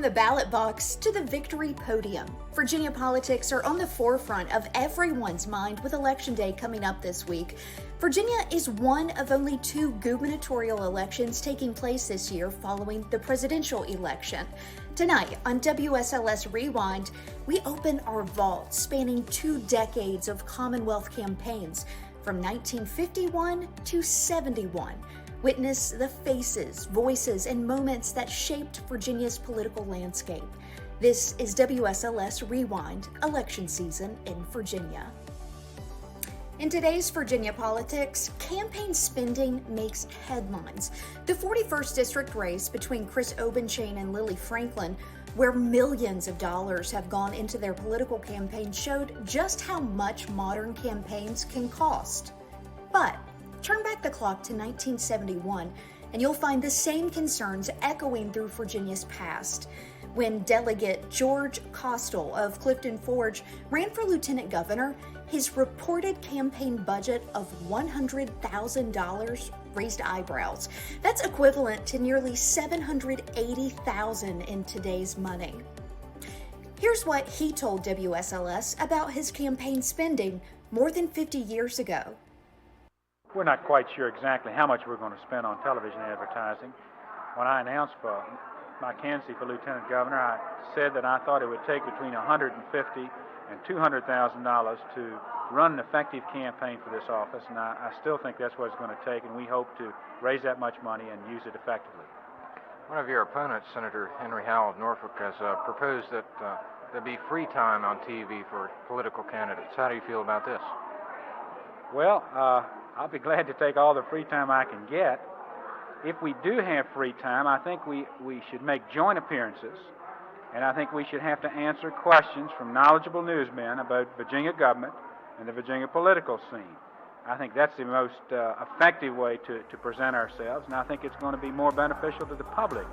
the ballot box to the victory podium, Virginia politics are on the forefront of everyone's mind with Election Day coming up this week. Virginia is one of only 2 gubernatorial elections taking place this year following the presidential election. Tonight on WSLS Rewind, we open our vault spanning 2 decades of Commonwealth campaigns from 1951 to 71. Witness the faces, voices, and moments that shaped Virginia's political landscape. This is WSLS Rewind, election season in Virginia. In today's Virginia politics, campaign spending makes headlines. The 41st district race between Chris Obenchain and Lily Franklin, where millions of dollars have gone into their political campaign, showed just how much modern campaigns can cost. But turn back the clock to 1971, and you'll find the same concerns echoing through Virginia's past. When Delegate George Costel of Clifton Forge ran for lieutenant governor, his reported campaign budget of $100,000 raised eyebrows. That's equivalent to nearly $780,000 in today's money. Here's what he told WSLS about his campaign spending more than 50 years ago. We're not quite sure exactly how much we're going to spend on television advertising. When I announced for my candidacy for lieutenant governor, I said that I thought it would take between $150,000 and $200,000 to run an effective campaign for this office, and I still think that's what it's going to take, and we hope to raise that much money and use it effectively. One of your opponents, Senator Henry Howell of Norfolk, has proposed that there be free time on TV for political candidates. How do you feel about this? Well, I'll be glad to take all the free time I can get. If we do have free time, I think we should make joint appearances, and I think we should have to answer questions from knowledgeable newsmen about Virginia government and the Virginia political scene. I think that's the most effective way to present ourselves, and I think it's going to be more beneficial to the public.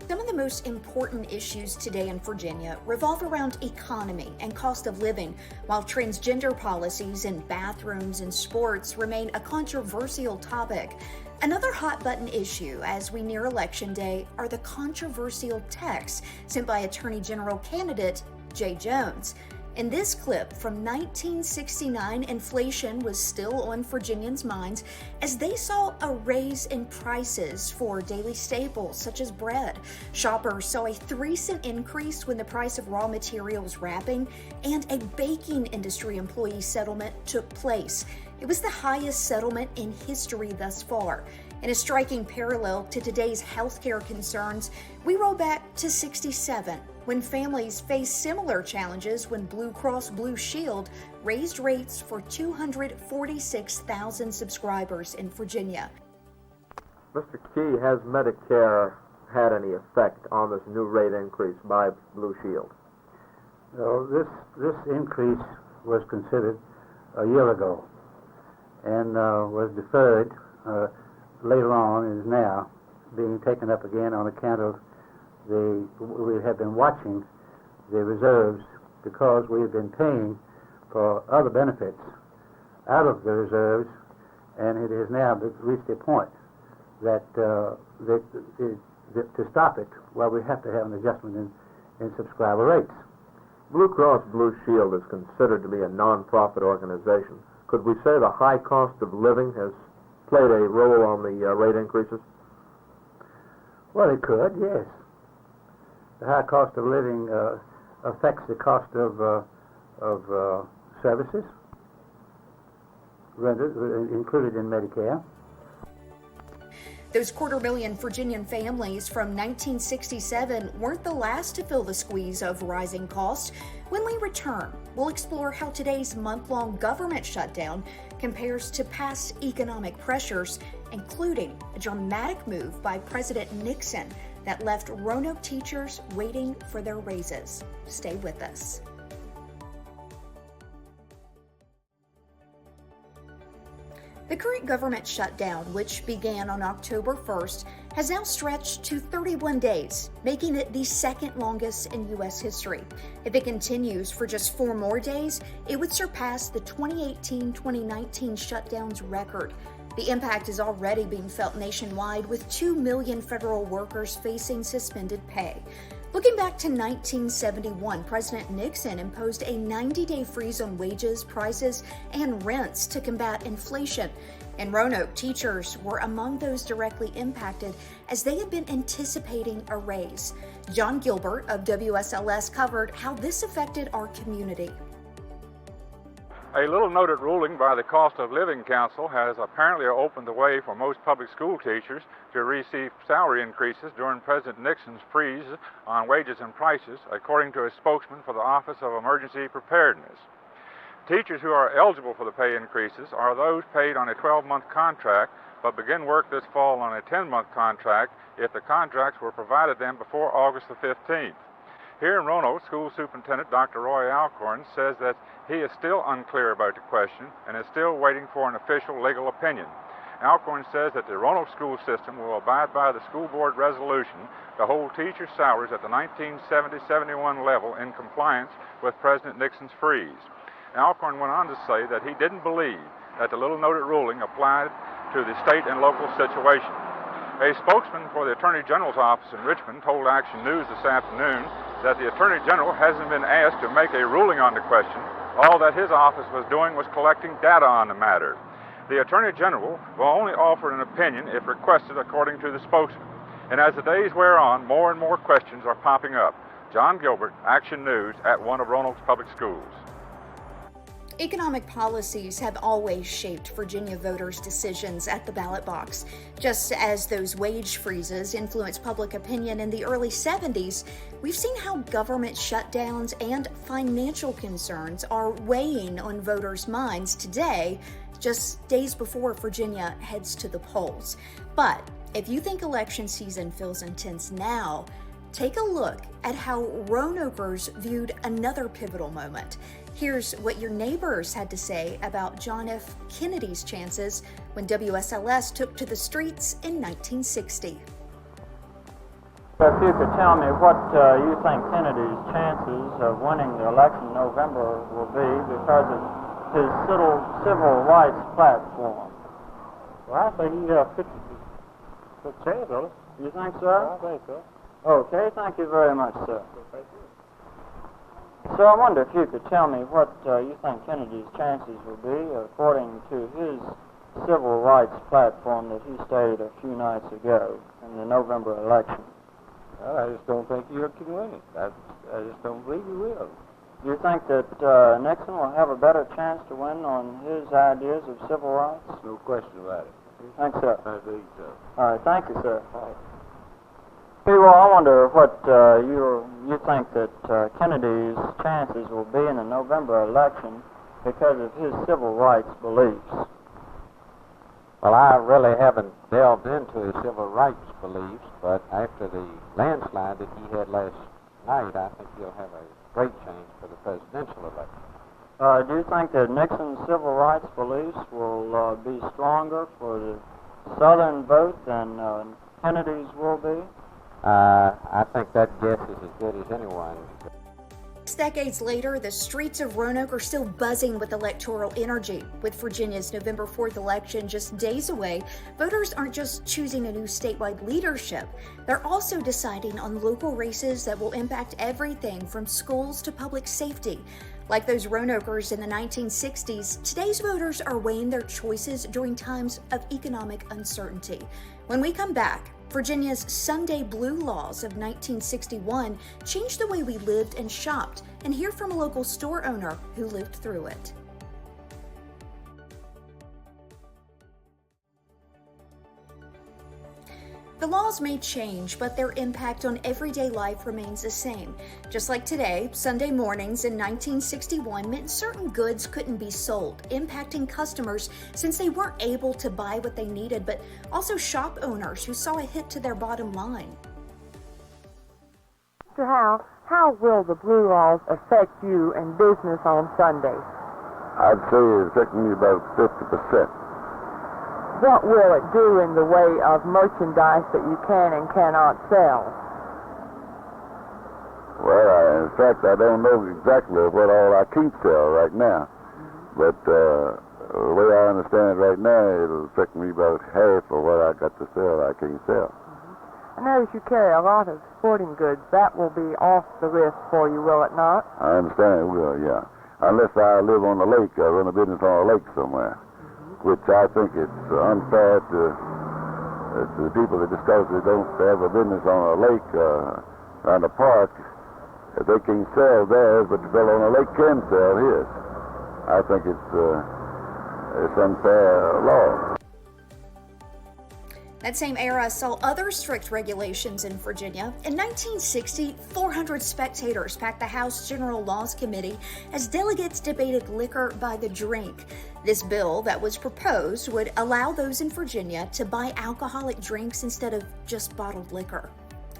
Some of the most important issues today in Virginia revolve around economy and cost of living, while transgender policies in bathrooms and sports remain a controversial topic. Another hot-button issue as we near Election Day are the controversial texts sent by Attorney General candidate Jay Jones. In this clip from 1969, inflation was still on Virginians' minds as they saw a raise in prices for daily staples such as bread. Shoppers saw a 3-cent increase when the price of raw materials wrapping and a baking industry employee settlement took place. It was the highest settlement in history thus far. In a striking parallel to today's healthcare concerns, we roll back to '67, when families faced similar challenges when Blue Cross Blue Shield raised rates for 246,000 subscribers in Virginia. Mr. Key, has Medicare had any effect on this new rate increase by Blue Shield? Well, this increase was considered a year ago and was deferred later on and is now being taken up again on account of we have been watching the reserves because we have been paying for other benefits out of the reserves, and it has now reached a point that to stop it, well, we have to have an adjustment in subscriber rates. Blue Cross Blue Shield is considered to be a non-profit organization. Could we say the high cost of living has played a role on the rate increases? Well, it could, yes. The high cost of living affects the cost of services rendered, included in Medicare. Those 250,000 Virginian families from 1967 weren't the last to feel the squeeze of rising costs. When we return, we'll explore how today's month-long government shutdown compares to past economic pressures, including a dramatic move by President Nixon that left Roanoke teachers waiting for their raises. Stay with us. The current government shutdown, which began on October 1st, has now stretched to 31 days, making it the second longest in U.S. history. If it continues for just 4 more days, it would surpass the 2018-2019 shutdown's record. The impact is already being felt nationwide, with 2 million federal workers facing suspended pay. Looking back to 1971, President Nixon imposed a 90-day freeze on wages, prices, and rents to combat inflation. In Roanoke, teachers were among those directly impacted as they had been anticipating a raise. John Gilbert of WSLS covered how this affected our community. A little noted ruling by the Cost of Living Council has apparently opened the way for most public school teachers to receive salary increases during President Nixon's freeze on wages and prices, according to a spokesman for the Office of Emergency Preparedness. Teachers who are eligible for the pay increases are those paid on a 12-month contract but begin work this fall on a 10-month contract if the contracts were provided them before August the 15th. Here in Roanoke, School Superintendent Dr. Roy Alcorn says that he is still unclear about the question and is still waiting for an official legal opinion. Alcorn says that the Roanoke school system will abide by the school board resolution to hold teachers' salaries at the 1970-71 level in compliance with President Nixon's freeze. Alcorn went on to say that he didn't believe that the little noted ruling applied to the state and local situation. A spokesman for the Attorney General's office in Richmond told Action News this afternoon that the Attorney General hasn't been asked to make a ruling on the question. All that his office was doing was collecting data on the matter. The Attorney General will only offer an opinion if requested, according to the spokesman. And as the days wear on, more and more questions are popping up. John Gilbert, Action News, at one of Roanoke's public schools. Economic policies have always shaped Virginia voters' decisions at the ballot box. Just as those wage freezes influenced public opinion in the early 70s, we've seen how government shutdowns and financial concerns are weighing on voters' minds today, just days before Virginia heads to the polls. But if you think election season feels intense now, take a look at how Roanokers viewed another pivotal moment. Here's what your neighbors had to say about John F. Kennedy's chances when WSLS took to the streets in 1960. If you could tell me what you think Kennedy's chances of winning the election in November will be because of his civil rights platform. Well, I think he got a good chance on it. You think so? I think so. Okay, thank you very much, sir. So I wonder if you could tell me what you think Kennedy's chances will be according to his civil rights platform that he stated a few nights ago in the November election. Well, I just don't think he can win it. I just don't believe he will. Do you think that Nixon will have a better chance to win on his ideas of civil rights? No question about it. Thanks, sir. I think so. All right, thank you, sir. Well, I wonder what you think that Kennedy's chances will be in the November election because of his civil rights beliefs. Well, I really haven't delved into his civil rights beliefs, but after the landslide that he had last night, I think he'll have a great chance for the presidential election. Do you think that Nixon's civil rights beliefs will be stronger for the Southern vote than Kennedy's will be? I think that guess is as good as anyone's. 6 decades later, the streets of Roanoke are still buzzing with electoral energy. With Virginia's November 4th election just days away, voters aren't just choosing a new statewide leadership, they're also deciding on local races that will impact everything from schools to public safety. Like those Roanokers in the 1960s, today's voters are weighing their choices during times of economic uncertainty. When we come back, Virginia's Sunday Blue laws of 1961 changed the way we lived and shopped, and hear from a local store owner who lived through it. The laws may change, but their impact on everyday life remains the same. Just like today, Sunday mornings in 1961 meant certain goods couldn't be sold, impacting customers since they weren't able to buy what they needed, but also shop owners who saw a hit to their bottom line. Mr. Howe, how will the blue laws affect you in business on Sunday? I'd say it's affecting me about 50%. What will it do in the way of merchandise that you can and cannot sell? Well, in fact, I don't know exactly what all I can sell right now. But the way I understand it right now, it'll affect me about half of what I got to sell I can't sell. I notice you carry a lot of sporting goods. That will be off the list for you, will it not? I understand it will, yeah. Unless I live on the lake, I run a business on a lake somewhere, which I think it's unfair to the people that discuss they don't have a business on a lake on a park. If they can sell theirs, but the fellow on the lake can sell his. I think it's unfair law. That same era saw other strict regulations in Virginia. In 1960, 400 spectators packed the House General Laws Committee as delegates debated liquor by the drink. This bill that was proposed would allow those in Virginia to buy alcoholic drinks instead of just bottled liquor.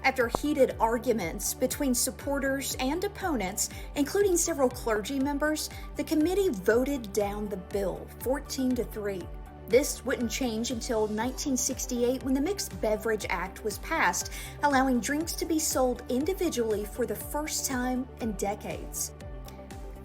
After heated arguments between supporters and opponents, including several clergy members, the committee voted down the bill 14-3. This wouldn't change until 1968 when the Mixed Beverage Act was passed, allowing drinks to be sold individually for the first time in decades.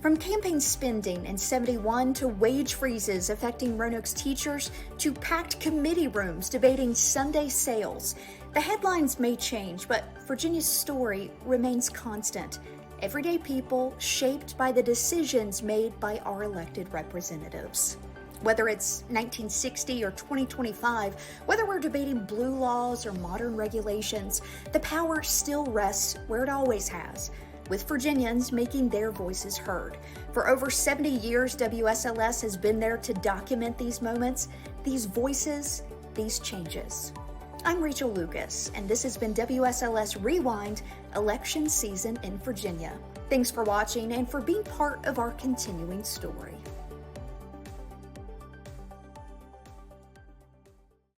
From campaign spending in '71 to wage freezes affecting Roanoke's teachers to packed committee rooms debating Sunday sales, the headlines may change, but Virginia's story remains constant. Everyday people shaped by the decisions made by our elected representatives. Whether it's 1960 or 2025, whether we're debating blue laws or modern regulations, the power still rests where it always has, with Virginians making their voices heard. For over 70 years, WSLS has been there to document these moments, these voices, these changes. I'm Rachel Lucas, and this has been WSLS Rewind, Election Season in Virginia. Thanks for watching and for being part of our continuing story.